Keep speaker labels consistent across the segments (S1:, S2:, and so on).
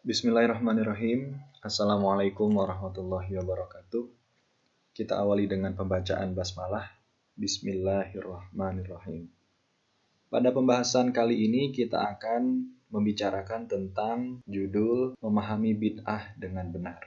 S1: Bismillahirrahmanirrahim. Assalamualaikum warahmatullahi wabarakatuh. Kita awali dengan pembacaan basmalah. Bismillahirrahmanirrahim. Pada pembahasan kali ini kita akan membicarakan tentang judul memahami bid'ah dengan benar.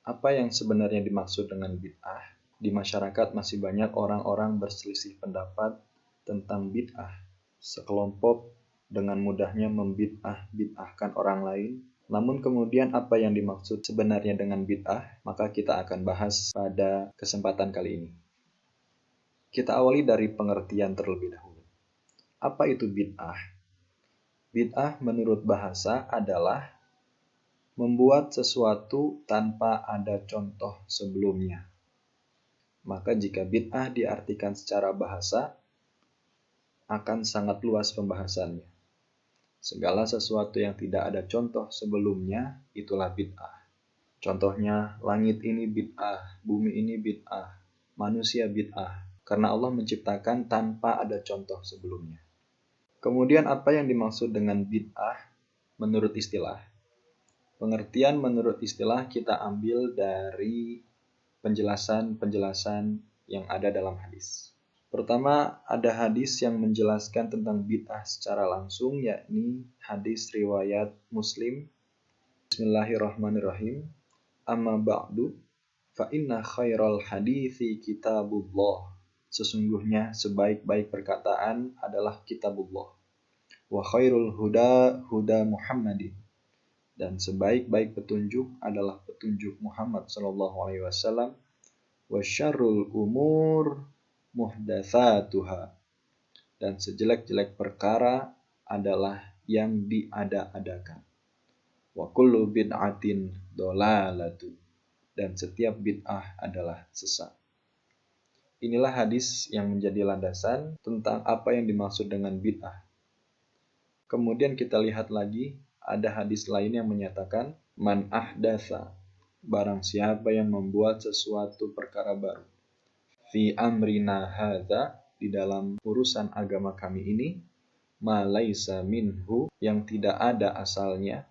S1: Apa yang sebenarnya dimaksud dengan bid'ah? Di masyarakat masih banyak orang-orang berselisih pendapat tentang bid'ah. Sekelompok dengan mudahnya membid'ah-bid'ahkan orang lain. Namun kemudian apa yang dimaksud sebenarnya dengan bid'ah, maka kita akan bahas pada kesempatan kali ini. Kita awali dari pengertian terlebih dahulu. Apa itu bid'ah? Bid'ah menurut bahasa adalah membuat sesuatu tanpa ada contoh sebelumnya. Maka jika bid'ah diartikan secara bahasa, akan sangat luas pembahasannya. Segala sesuatu yang tidak ada contoh sebelumnya, itulah bid'ah. Contohnya, langit ini bid'ah, bumi ini bid'ah, manusia bid'ah. Karena Allah menciptakan tanpa ada contoh sebelumnya. Kemudian apa yang dimaksud dengan bid'ah menurut istilah? Pengertian menurut istilah kita ambil dari penjelasan-penjelasan yang ada dalam hadis. Pertama, ada hadis yang menjelaskan tentang bid'ah secara langsung, yakni hadis riwayat Muslim. Bismillahirrahmanirrahim. Amma ba'du, fa inna khairal hadithi kitabullah. Sesungguhnya sebaik-baik perkataan adalah kitabullah. Wa khairul huda huda Muhammadin. Dan sebaik-baik petunjuk adalah petunjuk Muhammad SAW. Wa syarrul umur muhdatsatuha. Dan sejelek-jelek perkara adalah yang diada-adakan. Wa kullu bid'atin dolalatu. Dan setiap bid'ah adalah sesat. Inilah hadis yang menjadi landasan tentang apa yang dimaksud dengan bid'ah. Kemudian kita lihat lagi, ada hadis lain yang menyatakan man ahdatsa, barang siapa yang membuat sesuatu perkara baru. Fi amrina hadza, di dalam urusan agama kami ini, ma laisa minhu, yang tidak ada asalnya,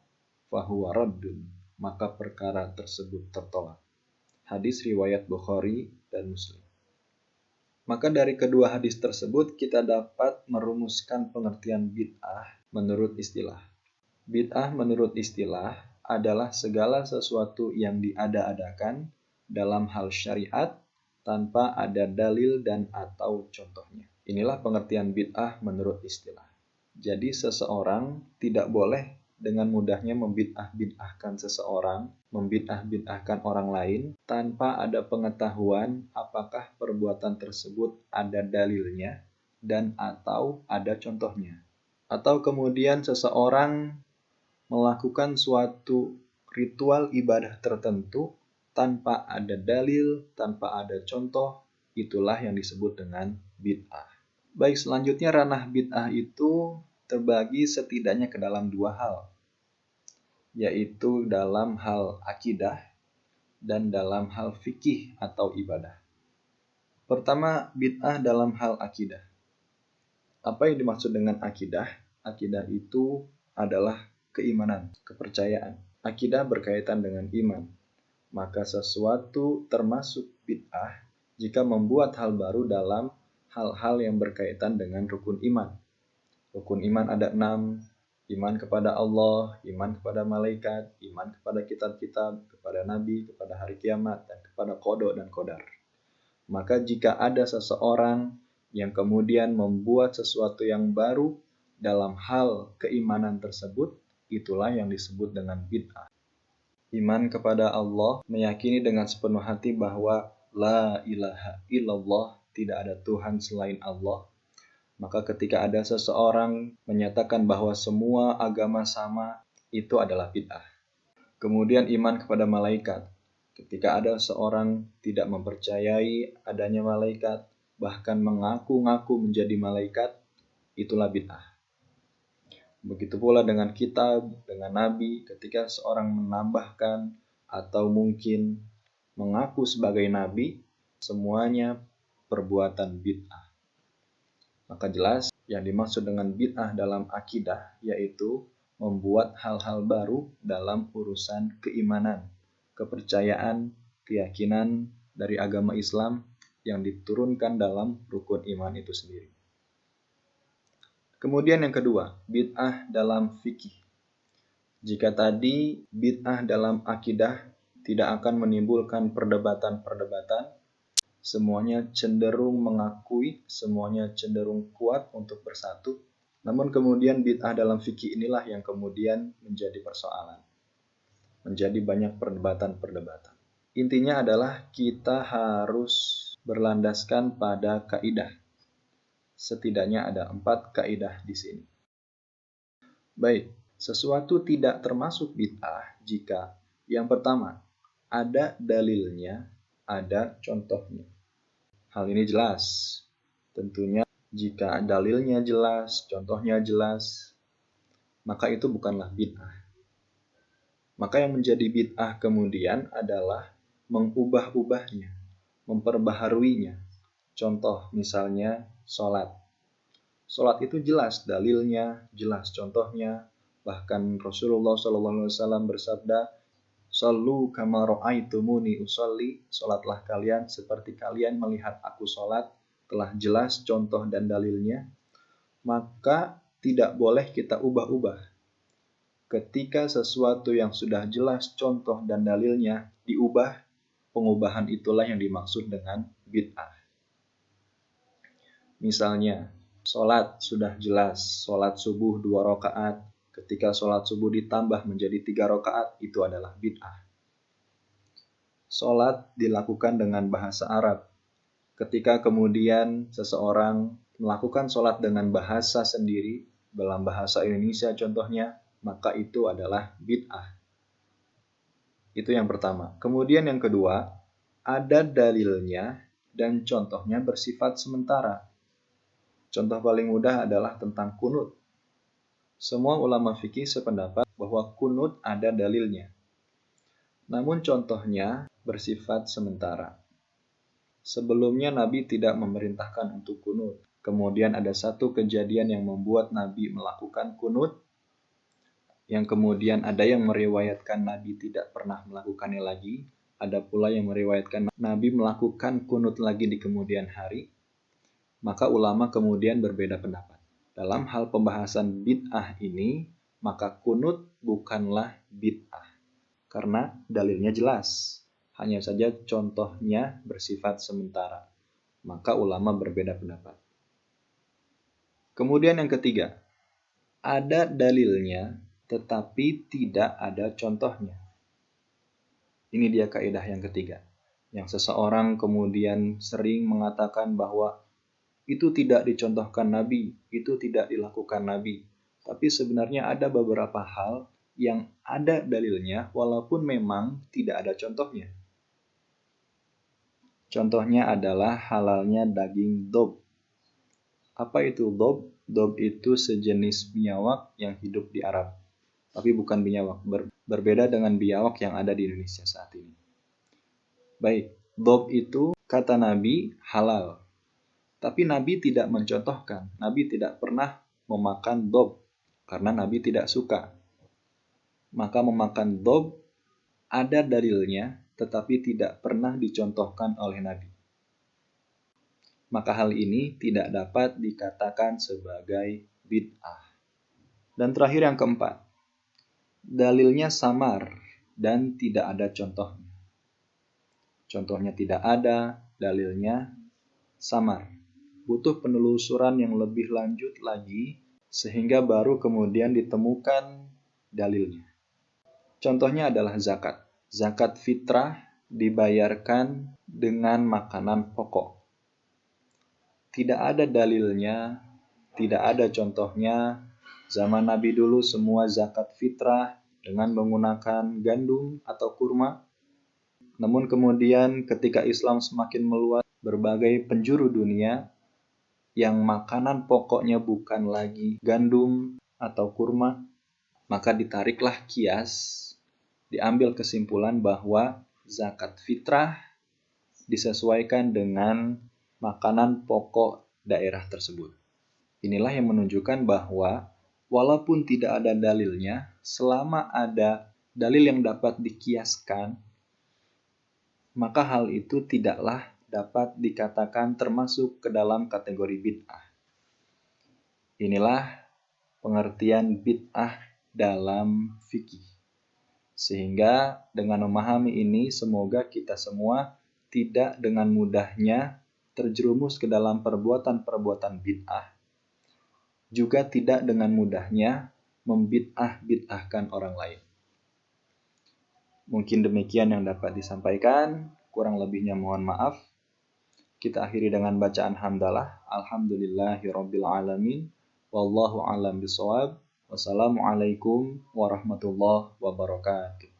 S1: fahuwa raddun, maka perkara tersebut tertolak. Hadis riwayat Bukhari dan Muslim. Maka dari kedua hadis tersebut kita dapat merumuskan pengertian bid'ah menurut istilah. Bid'ah menurut istilah adalah segala sesuatu yang diada-adakan dalam hal syariat tanpa ada dalil dan atau contohnya. Inilah pengertian bid'ah menurut istilah. Jadi seseorang tidak boleh dengan mudahnya membid'ah-bid'ahkan seseorang, membid'ah-bid'ahkan orang lain tanpa ada pengetahuan apakah perbuatan tersebut ada dalilnya dan atau ada contohnya. Atau kemudian seseorang melakukan suatu ritual ibadah tertentu tanpa ada dalil, tanpa ada contoh, itulah yang disebut dengan bid'ah. Baik, selanjutnya ranah bid'ah itu terbagi setidaknya ke dalam dua hal, yaitu dalam hal akidah dan dalam hal fikih atau ibadah. Pertama, bid'ah dalam hal akidah. Apa yang dimaksud dengan akidah? Akidah itu adalah keimanan, kepercayaan. Akidah berkaitan dengan iman. Maka sesuatu termasuk bid'ah jika membuat hal baru dalam hal-hal yang berkaitan dengan rukun iman. Rukun iman ada 6, iman kepada Allah, iman kepada malaikat, iman kepada kitab-kitab, kepada nabi, kepada hari kiamat, dan kepada qada dan qadar. Maka jika ada seseorang yang kemudian membuat sesuatu yang baru dalam hal keimanan tersebut, itulah yang disebut dengan bid'ah. Iman kepada Allah, meyakini dengan sepenuh hati bahwa la ilaha illallah, tidak ada Tuhan selain Allah. Maka ketika ada seseorang menyatakan bahwa semua agama sama, itu adalah bid'ah. Kemudian iman kepada malaikat. Ketika ada seorang tidak mempercayai adanya malaikat, bahkan mengaku-ngaku menjadi malaikat, itulah bid'ah. Begitu pula dengan kitab, dengan nabi, ketika seorang menambahkan atau mungkin mengaku sebagai nabi, semuanya perbuatan bid'ah. Maka jelas yang dimaksud dengan bid'ah dalam akidah yaitu membuat hal-hal baru dalam urusan keimanan, kepercayaan, keyakinan dari agama Islam yang diturunkan dalam rukun iman itu sendiri. Kemudian yang kedua, bid'ah dalam fikih. Jika tadi bid'ah dalam akidah tidak akan menimbulkan perdebatan-perdebatan, semuanya cenderung mengakui, semuanya cenderung kuat untuk bersatu. Namun kemudian bid'ah dalam fikih inilah yang kemudian menjadi persoalan. Menjadi banyak perdebatan-perdebatan. Intinya adalah kita harus berlandaskan pada kaidah. Setidaknya ada 4 kaidah di sini. Baik, sesuatu tidak termasuk bid'ah jika yang pertama, ada dalilnya, ada contohnya. Hal ini jelas. Tentunya jika dalilnya jelas, contohnya jelas, maka itu bukanlah bid'ah. Maka yang menjadi bid'ah kemudian adalah mengubah-ubahnya, memperbaharuinya. Contoh misalnya sholat. Sholat itu jelas dalilnya, jelas contohnya. Bahkan Rasulullah SAW bersabda, "Shallu kama ra'aitumuni usolli." Sholatlah kalian seperti kalian melihat aku sholat. Telah jelas contoh dan dalilnya. Maka tidak boleh kita ubah-ubah. Ketika sesuatu yang sudah jelas contoh dan dalilnya diubah, pengubahan itulah yang dimaksud dengan bid'ah. Misalnya, sholat sudah jelas, sholat subuh 2 rakaat. Ketika sholat subuh ditambah menjadi 3 rakaat, itu adalah bid'ah. Sholat dilakukan dengan bahasa Arab. Ketika kemudian seseorang melakukan sholat dengan bahasa sendiri, dalam bahasa Indonesia contohnya, maka itu adalah bid'ah. Itu yang pertama. Kemudian yang kedua, ada dalilnya dan contohnya bersifat sementara. Contoh paling mudah adalah tentang kunut. Semua ulama fikih sependapat bahwa kunut ada dalilnya. Namun contohnya bersifat sementara. Sebelumnya Nabi tidak memerintahkan untuk kunut. Kemudian ada satu kejadian yang membuat Nabi melakukan kunut. Yang kemudian ada yang meriwayatkan Nabi tidak pernah melakukannya lagi. Ada pula yang meriwayatkan Nabi melakukan kunut lagi di kemudian hari. Maka ulama kemudian berbeda pendapat. Dalam hal pembahasan bid'ah ini, maka kunut bukanlah bid'ah. Karena dalilnya jelas. Hanya saja contohnya bersifat sementara. Maka ulama berbeda pendapat. Kemudian yang ketiga, ada dalilnya tetapi tidak ada contohnya. Ini dia kaidah yang ketiga. Yang seseorang kemudian sering mengatakan bahwa itu tidak dicontohkan Nabi, itu tidak dilakukan Nabi. Tapi sebenarnya ada beberapa hal yang ada dalilnya walaupun memang tidak ada contohnya. Contohnya adalah halalnya daging dob. Apa itu dob? Dob itu sejenis biawak yang hidup di Arab. Tapi bukan biawak, berbeda dengan biawak yang ada di Indonesia saat ini. Baik, dob itu kata Nabi halal. Tapi Nabi tidak mencontohkan, Nabi tidak pernah memakan dob, karena Nabi tidak suka. Maka memakan dob ada dalilnya, tetapi tidak pernah dicontohkan oleh Nabi. Maka hal ini tidak dapat dikatakan sebagai bid'ah. Dan terakhir yang keempat, dalilnya samar dan tidak ada contohnya. Contohnya tidak ada, dalilnya samar. Butuh penelusuran yang lebih lanjut lagi sehingga baru kemudian ditemukan dalilnya. Contohnya adalah zakat. Zakat fitrah dibayarkan dengan makanan pokok. Tidak ada dalilnya, tidak ada contohnya. Zaman Nabi dulu semua zakat fitrah dengan menggunakan gandum atau kurma. Namun kemudian ketika Islam semakin meluas berbagai penjuru dunia, yang makanan pokoknya bukan lagi gandum atau kurma, maka ditariklah kias, diambil kesimpulan bahwa zakat fitrah disesuaikan dengan makanan pokok daerah tersebut. Inilah yang menunjukkan bahwa walaupun tidak ada dalilnya, selama ada dalil yang dapat dikiaskan, maka hal itu tidaklah dapat dikatakan termasuk ke dalam kategori bid'ah. Inilah pengertian bid'ah dalam fikih. Sehingga dengan memahami ini, semoga kita semua tidak dengan mudahnya terjerumus ke dalam perbuatan-perbuatan bid'ah. Juga tidak dengan mudahnya membid'ah-bid'ahkan orang lain. Mungkin demikian yang dapat disampaikan, kurang lebihnya mohon maaf. Kita akhiri dengan bacaan hamdalah. Alhamdulillahirabbil alamin. Wallahu a'lam bishawab. Wassalamualaikum warahmatullahi wabarakatuh.